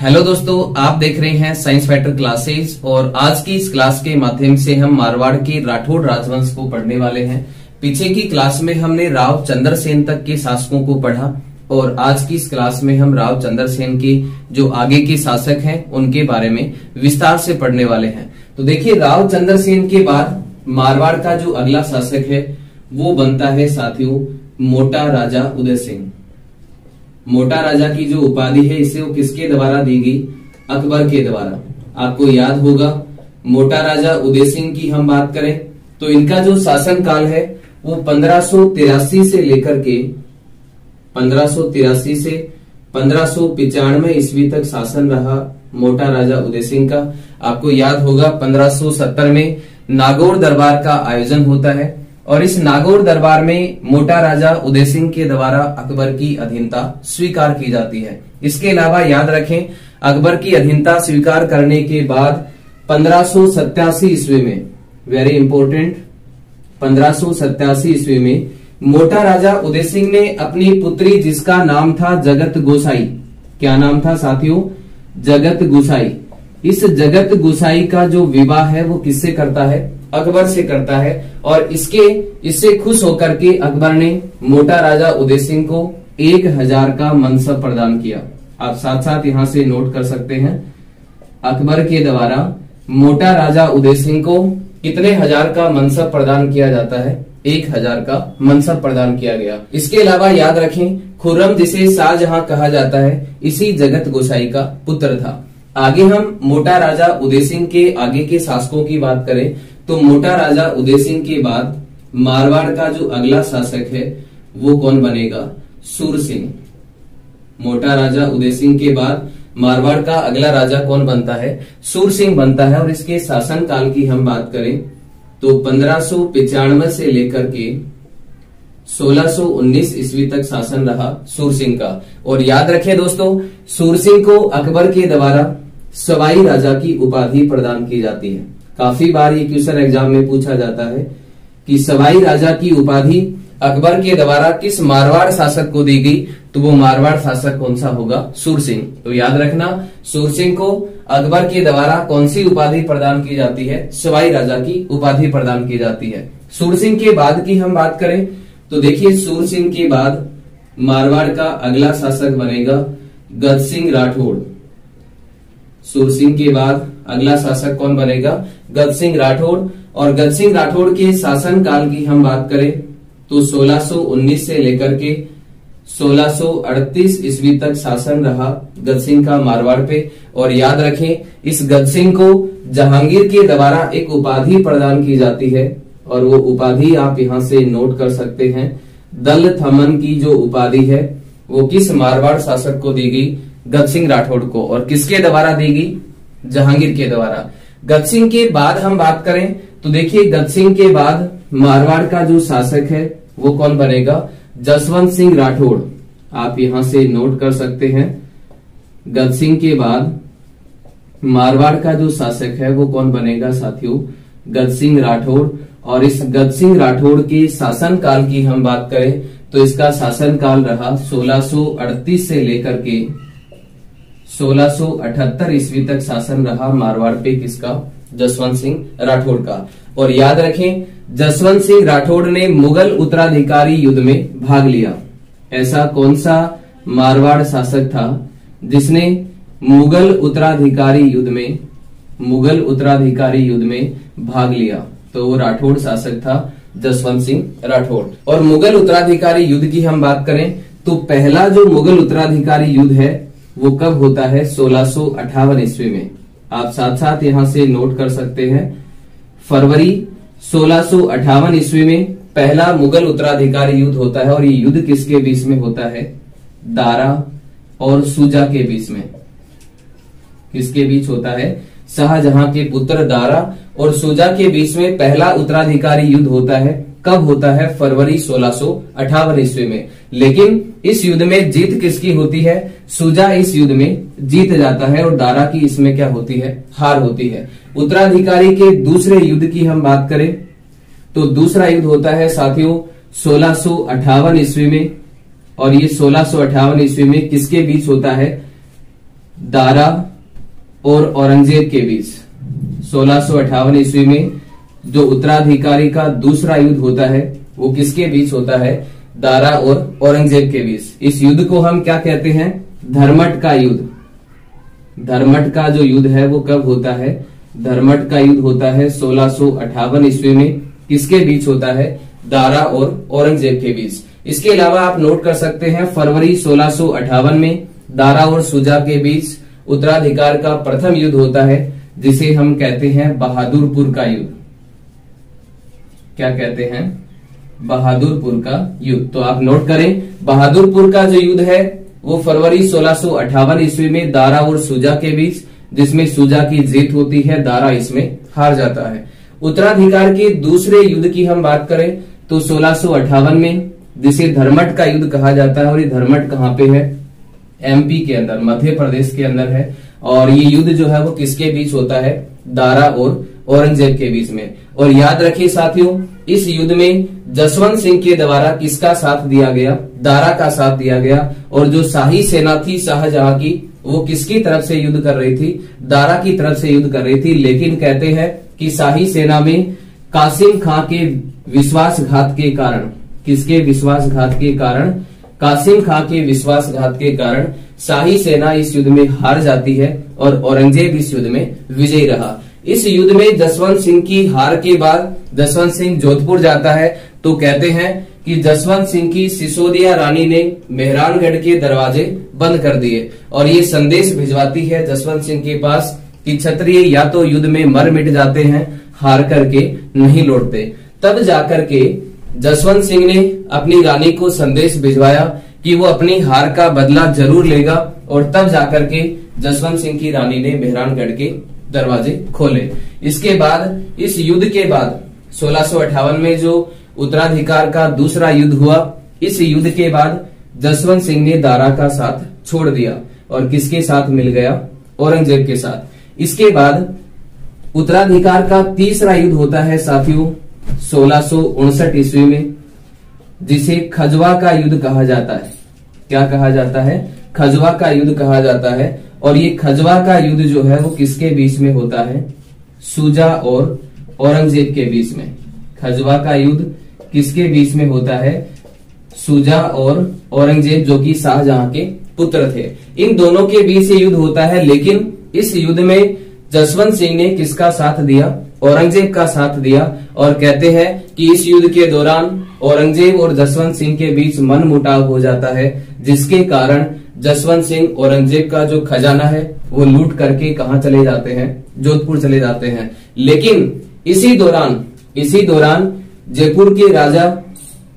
Hello दोस्तों, आप देख रहे हैं साइंस फैक्टर क्लासेस और आज की इस क्लास के माध्यम से हम मारवाड़ के राठौड़ राजवंश को पढ़ने वाले हैं। पीछे की क्लास में हमने राव चंद्रसेन तक के शासकों को पढ़ा और आज की इस क्लास में हम राव चंद्रसेन के जो आगे के शासक हैं उनके बारे में विस्तार से पढ़ने वाले हैं। तो देखिए, राव चंद्रसेन के बाद मारवाड़ का जो अगला शासक है वो बनता है साथियों मोटा राजा उदय सिंह। मोटा राजा की जो उपाधि है इसे वो किसके द्वारा दी गई? अकबर के द्वारा। आपको याद होगा मोटा राजा उदय सिंह की हम बात करें तो इनका जो शासन काल है वो 1583 से लेकर के 1583 से 1595 ईस्वी तक शासन रहा मोटा राजा उदय सिंह का। आपको याद होगा 1570 में नागौर दरबार का आयोजन होता है और इस नागौर दरबार में मोटा राजा उदय सिंह के द्वारा अकबर की अधीनता स्वीकार की जाती है। इसके अलावा याद रखें, अकबर की अधीनता स्वीकार करने के बाद 1587 ईस्वी में, वेरी इंपॉर्टेंट, 1587 ईस्वी में मोटा राजा उदय सिंह ने अपनी पुत्री जिसका नाम था जगत गोसाई, क्या नाम था साथियों? जगत गोसाई। इस जगत गोसाई का जो विवाह है वो किससे करता है? अकबर से करता है और इससे खुश होकर के अकबर ने मोटा राजा उदय सिंह को 1000 का मनसब प्रदान किया। आप साथ साथ यहां से नोट कर सकते हैं, अकबर के द्वारा मोटा राजा उदय सिंह को कितने हजार का मनसब प्रदान किया जाता है? 1000 का मनसब प्रदान किया गया। इसके अलावा याद रखें, खुर्रम जिसे शाहजहां कहा जाता है इसी जगत गोसाई का पुत्र था। आगे हम मोटा राजा उदय सिंह के आगे के शासकों की बात करें तो मोटा राजा उदय सिंह के बाद मारवाड़ का जो अगला शासक है वो कौन बनेगा? सूर सिंह। मोटा राजा उदय सिंह के बाद मारवाड़ का अगला राजा कौन बनता है? सूर सिंह बनता है और इसके शासन काल की हम बात करें तो 1595 से लेकर के 1619 ईस्वी तक शासन रहा सूर सिंह का। और याद रखें दोस्तों, सूर सिंह को अकबर के द्वारा सवाई राजा की उपाधि प्रदान की जाती है। काफी बार ये क्वेश्चन एग्जाम में पूछा जाता है कि सवाई राजा की उपाधि अकबर के द्वारा किस मारवाड़ शासक को दी गई, तो वो मारवाड़ शासक कौन सा होगा? सूर सिंह। तो याद रखना, सूर सिंह को अकबर के द्वारा कौन सी उपाधि प्रदान की जाती है? सवाई राजा की उपाधि प्रदान की जाती है। सूर सिंह के बाद की हम बात करें तो देखिए, सूर सिंह के बाद मारवाड़ का अगला शासक बनेगा गज सिंह राठौड़। सूर सिंह के बाद अगला शासक कौन बनेगा? गज सिंह राठौड़। और गज सिंह राठौड़ के शासन काल की हम बात करें तो 1619 से लेकर के 1638 ईस्वी तक शासन रहा गज सिंह का मारवाड़ पे। और याद रखें, इस गज सिंह को जहांगीर के द्वारा एक उपाधि प्रदान की जाती है और वो उपाधि आप यहां से नोट कर सकते हैं। दल थमन की जो उपाधि है वो किस मारवाड़ शासक को दी गई? गज सिंह राठौड़ को। और किसके द्वारा दी गई? जहांगीर के द्वारा। गज सिंह के बाद हम बात करें तो देखिए, गज सिंह के बाद मारवाड़ का जो शासक है वो कौन बनेगा? जसवंत सिंह राठौड़। आप यहां से नोट कर सकते हैं, गज सिंह के बाद मारवाड़ का जो शासक है वो कौन बनेगा साथियों? गज सिंह राठौड़। और इस गज सिंह राठौड़ के शासन काल की हम बात करें तो इसका शासन काल रहा 1638 से लेकर के 1678 ईस्वी तक शासन रहा मारवाड़ पे किसका? जसवंत सिंह राठौड़ का। और याद रखें, जसवंत सिंह राठौड़ ने मुगल उत्तराधिकारी युद्ध में भाग लिया। ऐसा कौन सा मारवाड़ शासक था जिसने मुगल उत्तराधिकारी युद्ध में भाग लिया? तो वो राठौड़ शासक था जसवंत सिंह राठौड़। और मुगल उत्तराधिकारी युद्ध की हम बात करें तो पहला जो मुगल उत्तराधिकारी युद्ध है वो कब होता है? 1658 ईस्वी में। आप साथ साथ यहां से नोट कर सकते हैं, फरवरी 1658 ईस्वी में पहला मुगल उत्तराधिकारी युद्ध होता है। और ये युद्ध किसके बीच में होता है? दारा और शुजा के बीच में। किसके बीच होता है? शाहजहां के पुत्र दारा और शुजा के बीच में पहला उत्तराधिकारी युद्ध होता है। कब होता है? फरवरी 1658 ईस्वी में। लेकिन इस युद्ध में जीत किसकी होती है? शुजा इस युद्ध में जीत जाता है और दारा की इसमें क्या होती है? हार होती है। उत्तराधिकारी के दूसरे युद्ध की हम बात करें तो दूसरा युद्ध होता है साथियों 1658 ईस्वी में। और ये 1658 ईस्वी में किसके बीच होता है? दारा और औरंगजेब के बीच 1658 ईस्वी में जो उत्तराधिकारी का दूसरा युद्ध होता है वो किसके बीच होता है? दारा और औरंगजेब के बीच। इस युद्ध को हम क्या कहते हैं? धर्मट का युद्ध। धर्मट का जो युद्ध है वो कब होता है? धर्मट का युद्ध होता है 1658 ईस्वी में। किसके बीच होता है? दारा और औरंगजेब के बीच। इसके अलावा आप नोट कर सकते हैं फरवरी 1658 में दारा और शुजा के बीच उत्तराधिकार का प्रथम युद्ध होता है, जिसे हम कहते हैं बहादुरपुर का युद्ध। क्या कहते हैं? बहादुरपुर का युद्ध। तो आप नोट करें, बहादुरपुर का जो युद्ध है वो फरवरी 1658 ईस्वी में दारा और शुजा के बीच, जिसमें शुजा की जीत होती है, दारा इसमें हार जाता है। उत्तराधिकार के दूसरे युद्ध की हम बात करें तो 1658 में, जिसे धर्मट का युद्ध कहा जाता है, और ये धर्मट कहाँ पे है? एमपी के अंदर, मध्य प्रदेश के अंदर है। और ये युद्ध जो है वो किसके बीच होता है? दारा और औरंगजेब के बीच में। और याद रखिए साथियों, इस युद्ध में जसवंत सिंह के द्वारा किसका साथ दिया गया? दारा का साथ दिया गया। और जो शाही सेना थी शाहजहां की, वो किसकी तरफ से युद्ध कर रही थी? दारा की तरफ से युद्ध कर रही थी। लेकिन कहते हैं कि शाही सेना में कासिम खां के विश्वासघात के कारण, किसके विश्वासघात के कारण? कासिम खां के विश्वासघात के कारण शाही सेना इस युद्ध में हार जाती है और औरंगजेब इस युद्ध में विजयी रहा। इस युद्ध में जसवंत सिंह की हार के बाद जसवंत सिंह जोधपुर जाता है। तो कहते हैं कि जसवंत सिंह की सिसोदिया रानी ने मेहरानगढ़ के दरवाजे बंद कर दिए और ये संदेश भिजवाती है जसवंत सिंह के पास कि क्षत्रिय या तो युद्ध में मर मिट जाते हैं, हार करके नहीं लौटते। तब जाकर के जसवंत सिंह ने अपनी रानी को संदेश भिजवाया कि वो अपनी हार का बदला जरूर लेगा, और तब जाकर के जसवंत सिंह की रानी ने मेहरानगढ़ के दरवाजे खोले। इसके बाद, इस युद्ध के बाद 1658 में जो उत्तराधिकार का दूसरा युद्ध हुआ, इस युद्ध के बाद जसवंत सिंह ने दारा का साथ छोड़ दिया और किसके साथ मिल गया? औरंगजेब के साथ। इसके बाद उत्तराधिकार का तीसरा युद्ध होता है साथियों 1659 ईस्वी में, जिसे खजवा का युद्ध कहा जाता है। क्या कहा जाता है? खजवा का युद्ध कहा जाता है। और ये खजवा का युद्ध जो है वो किसके बीच में होता है? शुजा और औरंगजेब के बीच में। खजवा का युद्ध किसके बीच में होता है? शुजा और औरंगजेब, जो कि शाहजहां के पुत्र थे। इन दोनों के बीच ये युद्ध होता है। लेकिन इस युद्ध में जसवंत सिंह ने किसका साथ दिया? औरंगजेब का साथ दिया। और कहते हैं कि इस युद्ध के दौरान औरंगजेब और जसवंत सिंह के बीच मनमुटाव हो जाता है, जिसके कारण जसवंत सिंह औरंगजेब का जो खजाना है वो लूट करके कहां चले जाते हैं? जोधपुर चले जाते हैं। लेकिन इसी दौरान जयपुर के राजा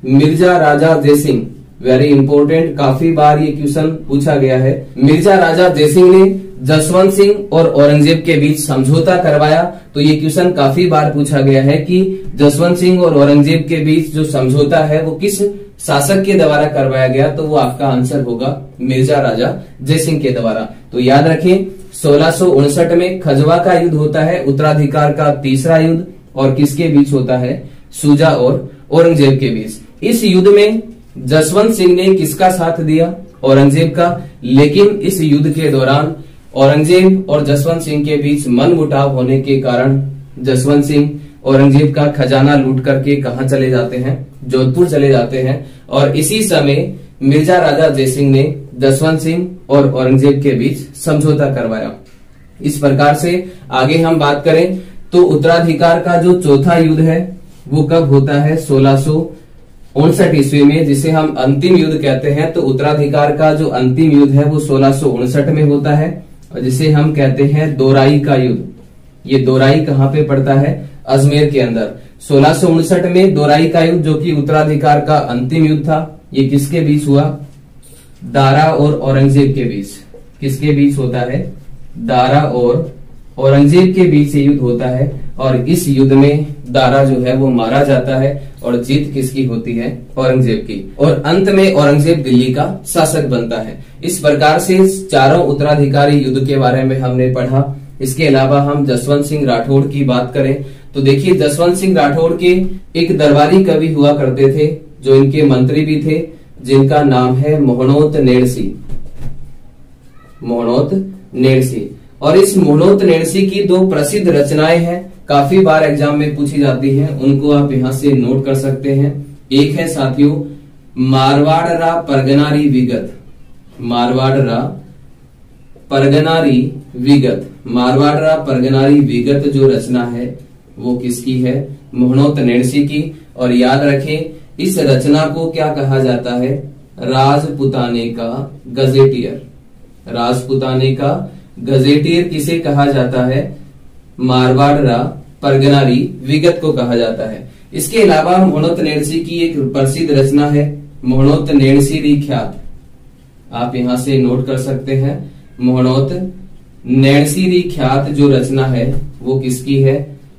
मिर्जा राजा जयसिंह, वेरी इंपॉर्टेंट, काफी बार ये क्वेश्चन पूछा गया है। मिर्जा राजा जयसिंह ने जसवंत सिंह और औरंगजेब के बीच समझौता करवाया। तो ये क्वेश्चन काफी बार पूछा गया है कि जसवंत सिंह और औरंगजेब के बीच जो समझौता है वो किस शासक के द्वारा करवाया गया? तो वो आपका आंसर होगा मिर्जा राजा जयसिंह के द्वारा। तो याद रखें 1659 में खजवा का युद्ध होता है, उत्तराधिकार का तीसरा युद्ध, और किसके बीच होता है? शुजा और औरंगजेब के बीच। इस युद्ध में जसवंत सिंह ने किसका साथ दिया? औरंगजेब का। लेकिन इस युद्ध के दौरान औरंगजेब और जसवंत सिंह के बीच मनमुटाव होने के कारण जसवंत सिंह औरंगजेब का खजाना लूट करके कहां चले जाते हैं? जोधपुर चले जाते हैं। और इसी समय मिर्जा राजा जयसिंह ने जसवंत सिंह और औरंगजेब के बीच समझौता करवाया। इस प्रकार से आगे हम बात करें तो उत्तराधिकार का जो चौथा युद्ध है वो कब होता है? 1659 ईस्वी में, जिसे हम अंतिम युद्ध कहते हैं। तो उत्तराधिकार का जो अंतिम युद्ध है वो 1659 में होता है, और जिसे हम कहते हैं दोराई का युद्ध। ये दोराई कहाँ पे पड़ता है? अजमेर के अंदर। 1659 में दोराई का युद्ध, जो कि उत्तराधिकार का अंतिम युद्ध था, ये किसके बीच हुआ? दारा और औरंगजेब के बीच। किसके बीच होता है? दारा और औरंगजेब के बीच ये युद्ध होता है। और इस युद्ध में दारा जो है वो मारा जाता है और जीत किसकी होती है? औरंगजेब की। और अंत में औरंगजेब दिल्ली का शासक बनता है। इस प्रकार से चारों उत्तराधिकारी युद्ध के बारे में हमने पढ़ा। इसके अलावा हम जसवंत सिंह राठौड़ की बात करें तो देखिए, जसवंत सिंह राठौड़ के एक दरबारी कवि हुआ करते थे, जो इनके मंत्री भी थे, जिनका नाम है मोहनोत नेड़सी। मोहनोत नेणसी। और इस मोहनोत नेणसी की दो प्रसिद्ध रचनाएं हैं, काफी बार एग्जाम में पूछी जाती हैं, उनको आप यहां से नोट कर सकते हैं। एक है साथियों मारवाड़रा परगनारी विगत, मारवाड़रा परगनारी विगत। मारवाड़रा परगनारी विगत जो रचना है वो किसकी है? मोहनोत नेणसी की। और याद रखें इस रचना को क्या कहा जाता है? राजपुताने का गजेटियर। राजपुताने का गजेटियर किसे कहा जाता है? मारवाड़रा परगनारी विगत को कहा जाता है। इसके अलावा मोहनोत नेणसी की एक प्रसिद्ध रचना है मोहनोत नेणसी ख्यात, आप यहां से नोट कर सकते हैं। मोहनोत नेणसी ख्यात जो रचना है वो किसकी है?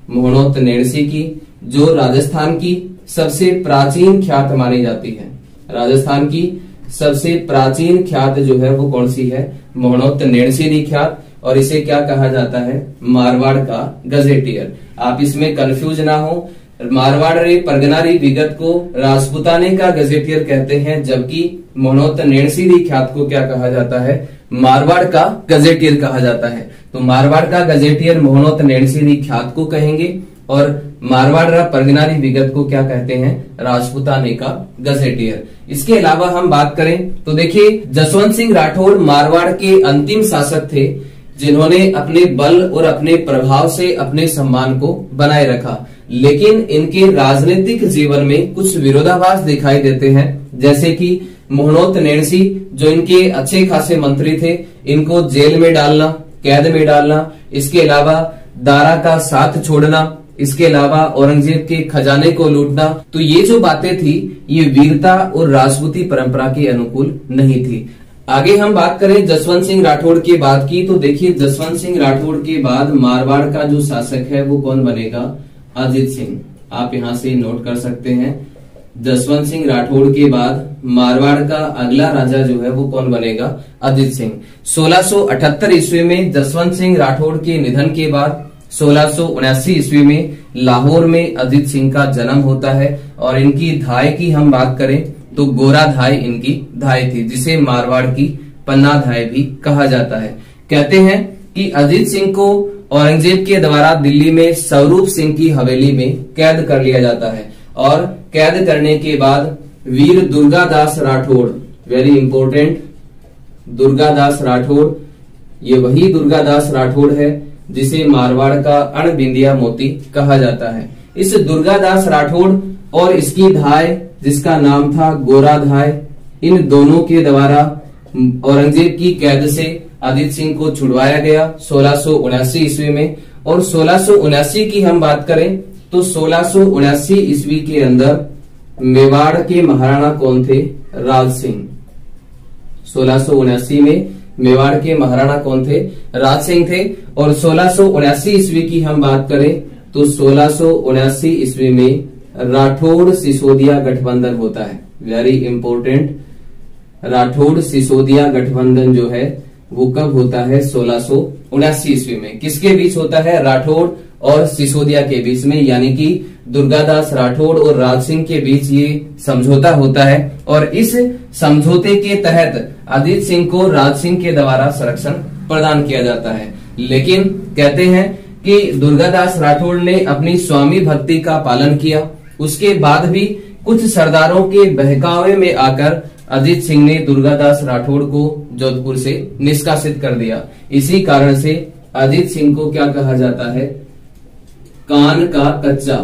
मोहनोत नेणसी की, जो राजस्थान की सबसे प्राचीन ख्यात मानी जाती है। राजस्थान की सबसे प्राचीन ख्यात जो है वो कौन सी है? मोहनोत नेणसी ख्यात। और इसे क्या कहा जाता है? मारवाड़ का गजेटियर। आप इसमें कंफ्यूज ना हो, मारवाड़ रे परगनारी विगत को राजपुताने का गजेटियर कहते हैं, जबकि मोहनोत नेणसी ख्यात को क्या कहा जाता है? मारवाड़ का गजेटियर कहा जाता है। तो मारवाड़ का गजेटियर मोहनोत नेणसी ख्यात को कहेंगे और मारवाड़ परगनारी विगत को क्या कहते हैं? राजपुताने का गजेटियर। इसके अलावा हम बात करें तो देखिए जसवंत सिंह राठौड़ मारवाड़ के अंतिम शासक थे जिन्होंने अपने बल और अपने प्रभाव से अपने सम्मान को बनाए रखा, लेकिन इनके राजनीतिक जीवन में कुछ विरोधाभास दिखाई देते हैं। जैसे कि मोहनोत नेणसी जो इनके अच्छे खासे मंत्री थे, इनको जेल में डालना, कैद में डालना, इसके अलावा दारा का साथ छोड़ना, इसके अलावा औरंगजेब के खजाने को लूटना। तो ये जो बातें थी ये वीरता और राजपूती परंपरा के अनुकूल नहीं थी। आगे हम बात करें जसवंत सिंह राठौड़ के बाद की, तो देखिए जसवंत सिंह राठौड़ के बाद मारवाड़ का जो शासक है वो कौन बनेगा? अजीत सिंह। आप यहां से नोट कर सकते हैं। जसवंत सिंह राठौड़ के बाद मारवाड़ का अगला राजा जो है वो कौन बनेगा? अजीत सिंह। 1678 ईस्वी में जसवंत सिंह राठौड़ के निधन के बाद 1679 ईस्वी में लाहौर में अजीत सिंह का जन्म होता है। और इनकी धाय की हम बात करें तो गोरा धाय इनकी धाय थी, जिसे मारवाड़ की पन्ना धाय भी कहा जाता है। कहते हैं कि अजीत सिंह को औरंगजेब के द्वारा दिल्ली में स्वरूप सिंह की हवेली में कैद कर लिया जाता है और कैद करने के बाद वीर दुर्गादास राठौड़, वेरी इंपॉर्टेंट, दुर्गादास राठौड़, ये वही दुर्गादास राठौड़ है जिसे मारवाड़ का अणबिंदिया मोती कहा जाता है। इस दुर्गादास राठौड़ और इसकी धाय जिसका नाम था गोरा धाय, इन दोनों के द्वारा औरंगजेब की कैद से अजीत सिंह को छुड़वाया गया 1679 ईस्वी में। और 1679 की हम बात करें तो 1679 ईस्वी के अंदर मेवाड़ के महाराणा कौन थे? राज सिंह। 1679 में मेवाड़ के महाराणा कौन थे? राज सिंह थे। और 1679 ईस्वी की हम बात करें तो 1679 ईस्वी में राठौड़ सिसोदिया गठबंधन होता है। वेरी इंपॉर्टेंट, राठौड़ सिसोदिया गठबंधन जो है वो कब होता है? 1679 ईस्वी में। किसके बीच होता है? राठौड़ और सिसोदिया के बीच में, यानी कि दुर्गादास राठौड़ और राज सिंह के बीच ये समझौता होता है। और इस समझौते के तहत अजीत सिंह को राज सिंह के द्वारा संरक्षण प्रदान किया जाता है। लेकिन कहते हैं कि दुर्गादास राठौड़ ने अपनी स्वामी भक्ति का पालन किया, उसके बाद भी कुछ सरदारों के बहकावे में आकर अजीत सिंह ने दुर्गादास राठौड़ को जोधपुर से निष्कासित कर दिया। इसी कारण से अजीत सिंह को क्या कहा जाता है? कान का कच्चा।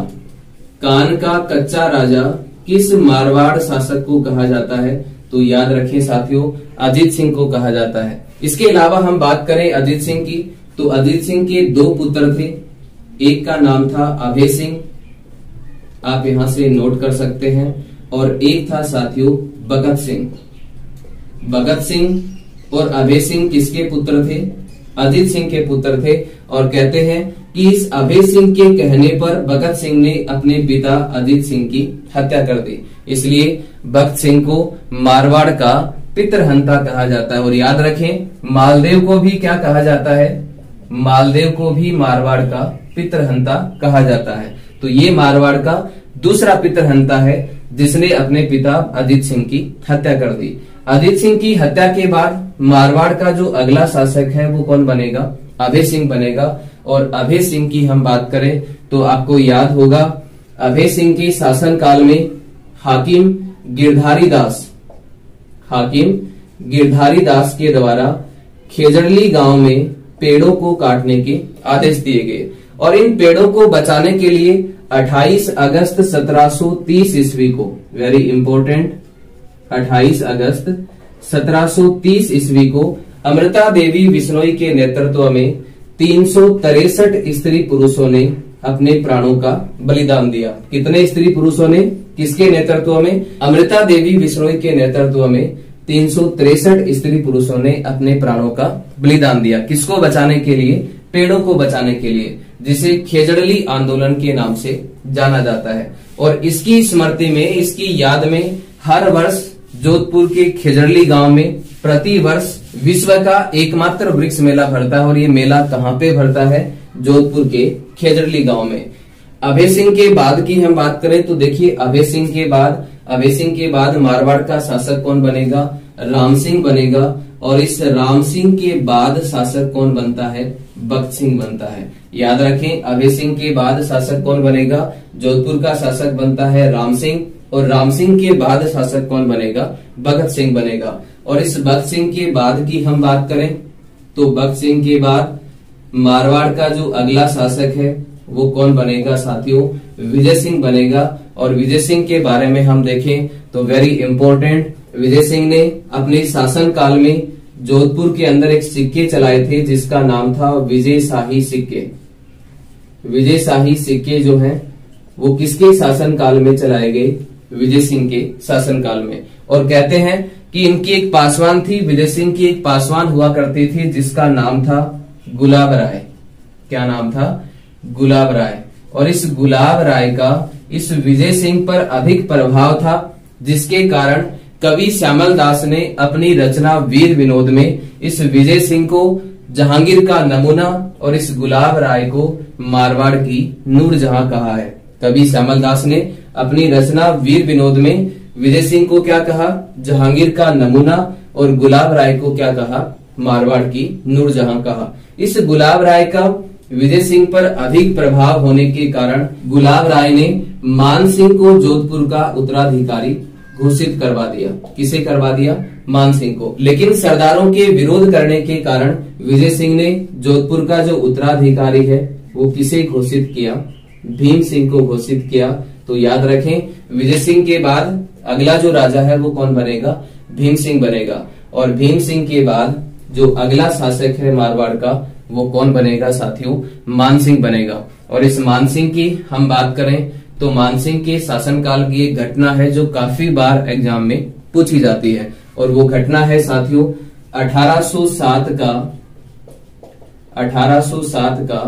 कान का कच्चा राजा किस मारवाड़ शासक को कहा जाता है? तो याद रखें साथियों, अजीत सिंह को कहा जाता है। इसके अलावा हम बात करें अजीत सिंह की, तो अजीत सिंह के दो पुत्र थे। एक का नाम था अभय सिंह, आप यहां से नोट कर सकते हैं, और एक था साथियों भगत सिंह। भगत सिंह और अभय सिंह किसके पुत्र थे? अजीत सिंह के पुत्र थे। और कहते हैं कि इस अभय सिंह के कहने पर भगत सिंह ने अपने पिता अजीत सिंह की हत्या कर दी, इसलिए भगत सिंह को मारवाड़ का पितृहंता कहा जाता है। और याद रखें मालदेव को भी क्या कहा जाता है? मालदेव को भी मारवाड़ का पितृहंता कहा जाता है। तो ये मारवाड़ का दूसरा पितृहंता है जिसने अपने पिता अजीत सिंह की हत्या कर दी। अजीत सिंह की हत्या के बाद मारवाड़ का जो अगला शासक है वो कौन बनेगा? अभय सिंह बनेगा। और अभय सिंह की हम बात करें तो आपको याद होगा अभय सिंह के शासन काल में हाकिम गिरधारी दास के द्वारा खेजड़ली गांव में पेड़ों को काटने के आदेश दिए गए और इन पेड़ों को बचाने के लिए 28 अगस्त 1730 ईस्वी को, वेरी इंपॉर्टेंट, 28 अगस्त 1730 ईस्वी को अमृता देवी बिश्नोई के नेतृत्व में 363 स्त्री पुरुषों ने अपने प्राणों का बलिदान दिया। कितने स्त्री पुरुषों ने? किसके नेतृत्व में? अमृता देवी बिश्नोई के नेतृत्व में 363 स्त्री पुरुषों ने अपने प्राणों का बलिदान दिया। किसको बचाने के लिए? पेड़ों को बचाने के लिए, जिसे खेजड़ली आंदोलन के नाम से जाना जाता है। और इसकी स्मृति में, इसकी याद में हर वर्ष जोधपुर के खेजड़ली गांव में प्रति वर्ष विश्व का एकमात्र वृक्ष मेला भरता है। और ये मेला कहाँ पे भरता है? जोधपुर के खेजड़ली गांव में। अभय सिंह के बाद की हम बात करें तो देखिए अभय सिंह के बाद मारवाड़ का शासक कौन बनेगा? राम सिंह बनेगा। और इस राम सिंह के बाद शासक कौन बनता है? भगत सिंह बनता है। याद रखें, अभय सिंह के बाद शासक कौन बनेगा? जोधपुर का शासक बनता है राम सिंह। और राम सिंह के बाद शासक कौन बनेगा? भगत सिंह बनेगा। और इस भगत सिंह के बाद की हम बात करें तो भगत सिंह के बाद मारवाड़ का जो अगला शासक है वो कौन बनेगा साथियों? विजय सिंह बनेगा। और विजय सिंह के बारे में हम देखें तो वेरी इंपॉर्टेंट, विजय सिंह ने अपने शासन काल में जोधपुर के अंदर एक सिक्के चलाए थे जिसका नाम था विजय शाही सिक्के। विजय शाही सिक्के जो हैं वो किसके शासन काल में चलाए गए? विजय सिंह के शासन काल में। और कहते हैं कि इनकी एक पासवान थी, विजय सिंह की एक पासवान हुआ करती थी जिसका नाम था गुलाब राय। क्या नाम था? गुलाब राय। और इस गुलाब राय का इस विजय सिंह पर अधिक प्रभाव था, जिसके कारण कवि श्यामल दास ने अपनी रचना वीर विनोद में इस विजय सिंह को जहांगीर का नमूना और इस गुलाब राय को मारवाड़ की नूरजहां कहा है। कवि श्यामल दास ने अपनी रचना वीर विनोद में विजय सिंह को क्या कहा? जहांगीर का नमूना। और गुलाब राय को क्या कहा? मारवाड़ की नूरजहां कहा। इस गुलाब राय का विजय सिंह पर अधिक प्रभाव होने के कारण गुलाब राय ने मान सिंह को जोधपुर का उत्तराधिकारी घोषित करवा दिया। किसे करवा दिया? मान सिंह को। लेकिन सरदारों के विरोध करने के कारण विजय सिंह ने जोधपुर का जो उत्तराधिकारी है वो किसे घोषित किया? भीम सिंह को घोषित किया। तो याद रखें, विजय सिंह के बाद अगला जो राजा है वो कौन बनेगा? भीम सिंह बनेगा। और भीम सिंह के बाद जो अगला शासक है मारवाड़ का वो कौन बनेगा साथियों? मान सिंह बनेगा। और इस मान सिंह की हम बात करें तो मान सिंह के शासनकाल की एक घटना है जो काफी बार एग्जाम में पूछी जाती है। और वो घटना है साथियों 1807 का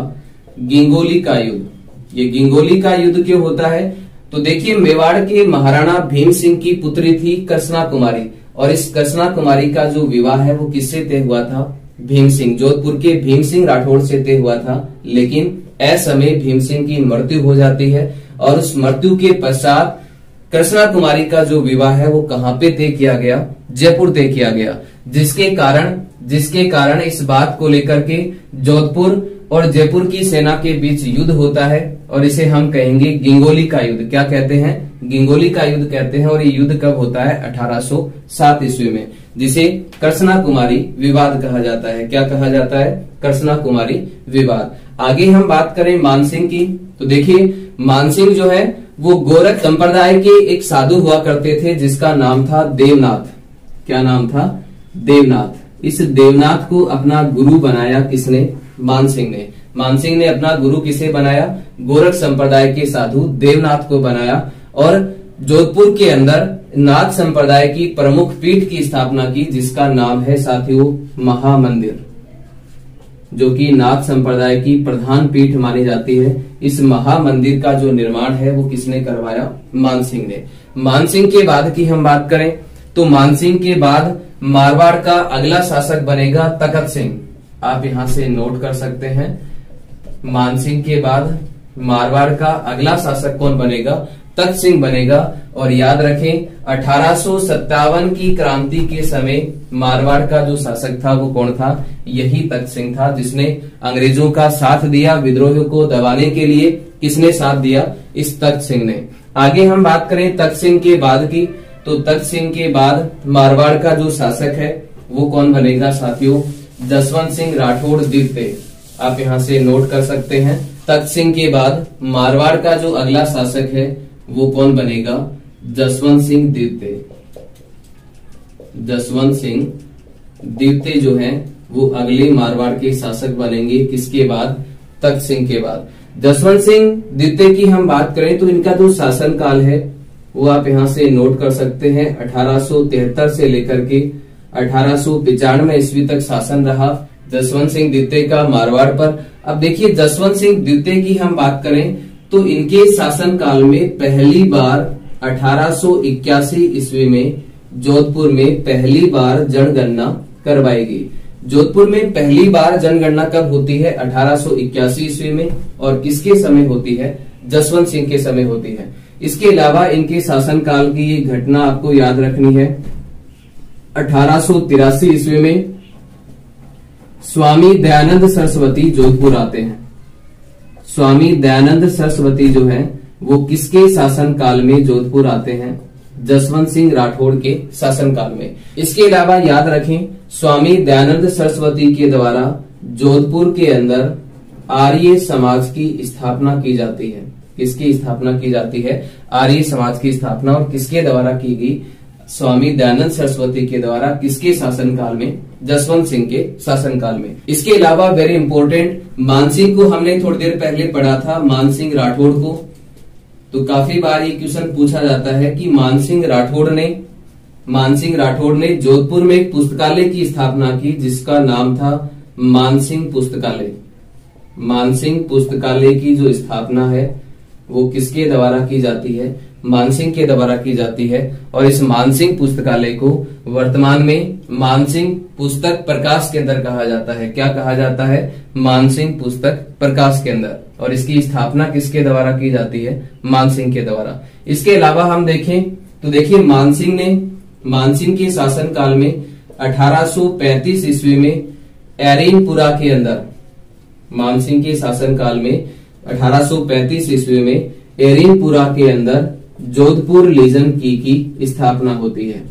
गिंगोली का युद्ध। ये गिंगोली का युद्ध क्यों होता है? तो देखिए, मेवाड़ के महाराणा भीम सिंह की पुत्री थी कृष्णा कुमारी। और इस कृष्णा कुमारी का जो विवाह है वो किससे तय हुआ था? भीम सिंह, जोधपुर के भीम सिंह राठौड़ से तय हुआ था। लेकिन असमय भीम सिंह की मृत्यु हो जाती है और उस मृत्यु के पश्चात कृष्णा कुमारी का जो विवाह है वो कहाँ पे तय किया गया? जयपुर तय किया गया। जिसके कारण इस बात को लेकर के जोधपुर और जयपुर की सेना के बीच युद्ध होता है और इसे हम कहेंगे गिंगोली का युद्ध। क्या कहते हैं? गिंगोली का युद्ध कहते हैं। और ये युद्ध कब होता है? 1807 ईस्वी में, जिसे कृष्णा कुमारी विवाद कहा जाता है। क्या कहा जाता है? कृष्णा कुमारी विवाद। आगे हम बात करें मानसिंह की तो देखिए, मानसिंह जो है वो गोरख संप्रदाय के एक साधु हुआ करते थे जिसका नाम था देवनाथ। क्या नाम था? देवनाथ। इस देवनाथ को अपना गुरु बनाया किसने? मानसिंह ने। मानसिंह ने अपना गुरु किसे बनाया? गोरख संप्रदाय के साधु देवनाथ को बनाया। और जोधपुर के अंदर नाथ संप्रदाय की प्रमुख पीठ की स्थापना की जिसका नाम है साथियों महामंदिर, जो कि नाथ संप्रदाय की प्रधान पीठ मानी जाती है। इस महामंदिर का जो निर्माण है वो किसने करवाया? मानसिंह ने। मानसिंह के बाद की हम बात करें तो मानसिंह के बाद मारवाड़ का अगला शासक बनेगा तखत सिंह। आप यहां से नोट कर सकते हैं। मानसिंह के बाद मारवाड़ का अगला शासक कौन बनेगा? तख्त सिंह बनेगा। और याद रखें 1857 की क्रांति के समय मारवाड़ का जो शासक था वो कौन था? यही तख्त सिंह था, जिसने अंग्रेजों का साथ दिया विद्रोहियों को दबाने के लिए। किसने साथ दिया? इस तख्त सिंह ने। आगे हम बात करें तख्त सिंह के बाद की, तो तख्त सिंह के बाद मारवाड़ का जो शासक है वो कौन बनेगा साथियों? जसवंत सिंह राठौड़ द्वितीय। आप यहां से नोट कर सकते हैं। तख्त सिंह के बाद मारवाड़ का जो अगला शासक है वो कौन बनेगा? जसवंत सिंह द्वितीय। जसवंत सिंह द्वितीय जो है वो अगले मारवाड़ के शासक बनेंगे। किसके बाद? तख्त सिंह के बाद। जसवंत सिंह द्वितीय की हम बात करें तो इनका जो शासन काल है वो आप यहां से नोट कर सकते हैं। 1873 से लेकर के 1895 ईस्वी तक शासन रहा जसवंत सिंह द्वितीय का मारवाड़ पर। अब देखिए जसवंत सिंह द्वितीय की हम बात करें तो इनके शासन काल में पहली बार 1881 ईस्वी में जोधपुर में पहली बार जनगणना करवाई गई। जोधपुर में पहली बार जनगणना कब होती है? 1881 ईस्वी में। और किसके समय होती है? जसवंत सिंह के समय होती है। इसके अलावा इनके शासन काल की ये घटना आपको याद रखनी है। 1883 ईस्वी में स्वामी दयानंद सरस्वती जोधपुर आते हैं। स्वामी दयानंद सरस्वती जो है वो किसके शासन काल में जोधपुर आते हैं? जसवंत सिंह राठौड़ के शासन काल में। इसके अलावा याद रखें स्वामी दयानंद सरस्वती के द्वारा जोधपुर के अंदर आर्य समाज की स्थापना की जाती है। किसकी स्थापना की जाती है? आर्य समाज की स्थापना। और किसके द्वारा की गई? स्वामी दयानंद सरस्वती के द्वारा। किसके शासन काल में? जसवंत सिंह के शासन काल में। इसके अलावा वेरी इंपॉर्टेंट, मानसिंह को हमने थोड़ी देर पहले पढ़ा था, मानसिंह राठौड़ को। तो काफी बार ये क्वेश्चन पूछा जाता है कि मानसिंह राठौड़ ने जोधपुर में एक पुस्तकालय की स्थापना की जिसका नाम था मानसिंह पुस्तकालय। मानसिंह पुस्तकालय की जो स्थापना है वो किसके द्वारा की जाती है? मानसिंह के द्वारा की जाती है। और इस मानसिंह पुस्तकालय को वर्तमान में मानसिंह पुस्तक प्रकाश केंद्र कहा जाता है। क्या कहा जाता है? मानसिंह पुस्तक प्रकाश केंद्र। और इसकी स्थापना किसके द्वारा की जाती है? मानसिंह के द्वारा। इसके अलावा हम देखें तो देखिए मानसिंह के शासन काल में 1835 ईस्वी में एरीनपुरा के अंदर, मानसिंह के शासन काल में 1835 ईस्वी में एरीनपुरा के अंदर जोधपुर लीजन की स्थापना होती है।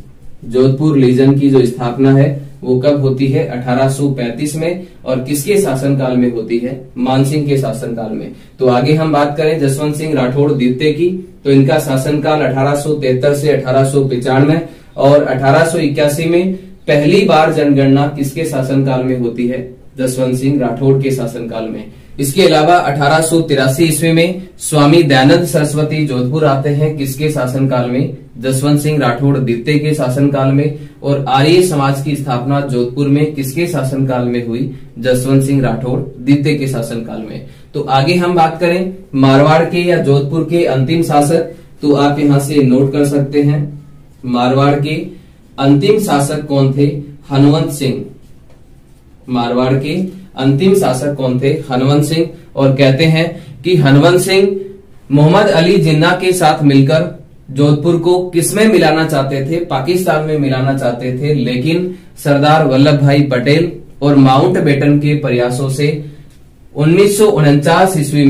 जोधपुर लीजन की जो स्थापना है वो कब होती है? 1835 में। और किसके शासन काल में होती है? मानसिंह के शासन काल में। तो आगे हम बात करें जसवंत सिंह राठौड़ द्वितीय की, तो इनका शासनकाल 1873 से 1895। और 1881 में पहली बार जनगणना किसके शासनकाल में होती है? जसवंत सिंह राठौड़ के शासनकाल में। इसके अलावा 1883 ईस्वी में स्वामी दयानंद सरस्वती जोधपुर आते हैं। किसके शासनकाल में? जसवंत सिंह राठौड़ द्वितीय के शासनकाल में। और आर्य समाज की स्थापना जोधपुर में किसके शासनकाल में हुई? जसवंत सिंह राठौड़ द्वितीय के शासनकाल में। तो आगे हम बात करें मारवाड़ के या जोधपुर के अंतिम शासक, तो आप यहां से नोट कर सकते हैं मारवाड़ के अंतिम शासक कौन थे? हनुमंत सिंह। मारवाड़ के अंतिम शासक कौन थे? हनुमंत सिंह। और कहते हैं कि हनुमंत सिंह मोहम्मद अली जिन्ना के साथ मिलकर जोधपुर को किसमें मिलाना चाहते थे? पाकिस्तान में मिलाना चाहते थे। लेकिन सरदार वल्लभ भाई पटेल और माउंटबेटन के प्रयासों से 1949 ईस्वी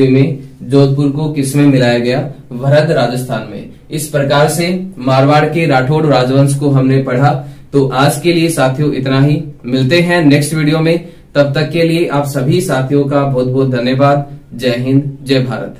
में जोधपुर को किसमें मिलाया गया? भरत राजस्थान में। इस प्रकार से मारवाड़ के राठौड़ राजवंश को हमने पढ़ा। तो आज के लिए साथियों इतना ही। मिलते हैं नेक्स्ट वीडियो में। तब तक के लिए आप सभी साथियों का बहुत बहुत धन्यवाद। जय हिंद, जय भारत।